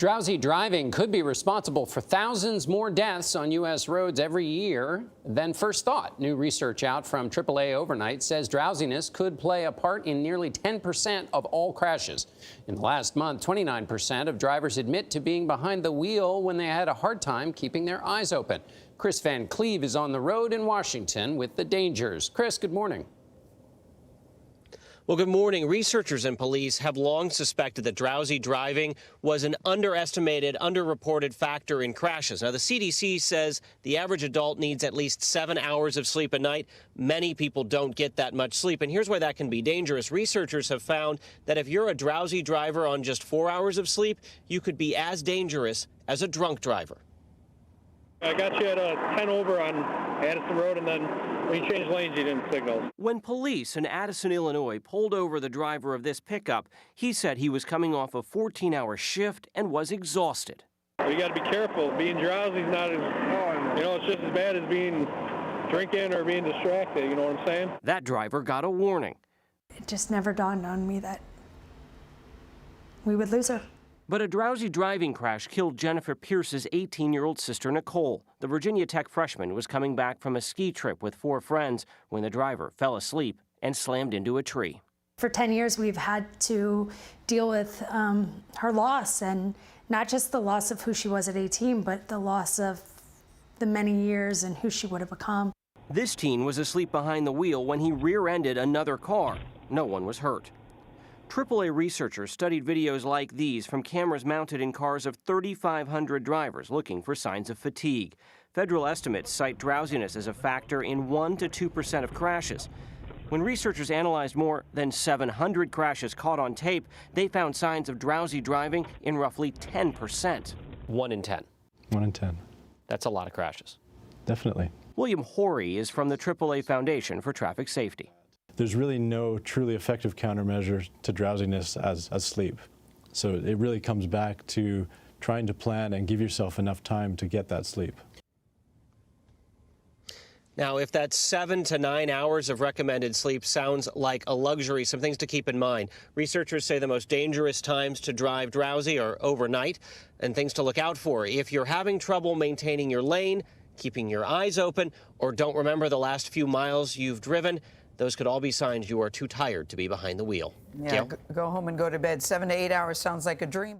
Drowsy driving could be responsible for thousands more deaths on U.S. roads every year than first thought. New research out from AAA Overnight says drowsiness could play a part in nearly 10% of all crashes. In the last month, 29% of drivers admit to being behind the wheel when they had a hard time keeping their eyes open. Chris Van Cleve is on the road in Washington with the dangers. Chris, good morning. Well, good morning. Researchers and police have long suspected that drowsy driving was an underestimated, underreported factor in crashes. Now, the CDC says the average adult needs at least 7 hours of sleep a night. Many people don't get that much sleep, and here's why that can be dangerous. Researchers have found that if you're a drowsy driver on just 4 hours of sleep, you could be as dangerous as a drunk driver. I got you at a 10 over on Addison Road, and then when you changed lanes, you didn't signal. When police in Addison, Illinois, pulled over the driver of this pickup, he said he was coming off a 14-hour shift and was exhausted. You got to be careful. Being drowsy is not as, it's just as bad as being drinking or being distracted, you know what I'm saying? That driver got a warning. It just never dawned on me that we would lose her. But a drowsy driving crash killed Jennifer Pierce's 18-year-old sister, Nicole. The Virginia Tech freshman was coming back from a ski trip with 4 friends when the driver fell asleep and slammed into a tree. For 10 years, we've had to deal with her loss, and not just the loss of who she was at 18, but the loss of the many years and who she would have become. This teen was asleep behind the wheel when he rear-ended another car. No one was hurt. AAA researchers studied videos like these from cameras mounted in cars of 3,500 drivers looking for signs of fatigue. Federal estimates cite drowsiness as a factor in 1 to 2% of crashes. When researchers analyzed more than 700 crashes caught on tape, they found signs of drowsy driving in roughly 10%. 1 in 10. 1 in 10. That's a lot of crashes. Definitely. William Horry is from the AAA Foundation for Traffic Safety. There's really no truly effective countermeasure to drowsiness as sleep. So it really comes back to trying to plan and give yourself enough time to get that sleep. Now, if that 7 to 9 hours of recommended sleep sounds like a luxury, some things to keep in mind. Researchers say the most dangerous times to drive drowsy are overnight, and things to look out for. If you're having trouble maintaining your lane, keeping your eyes open, or don't remember the last few miles you've driven, those could all be signs you are too tired to be behind the wheel. Yeah, go home and go to bed. 7 to 8 hours sounds like a dream.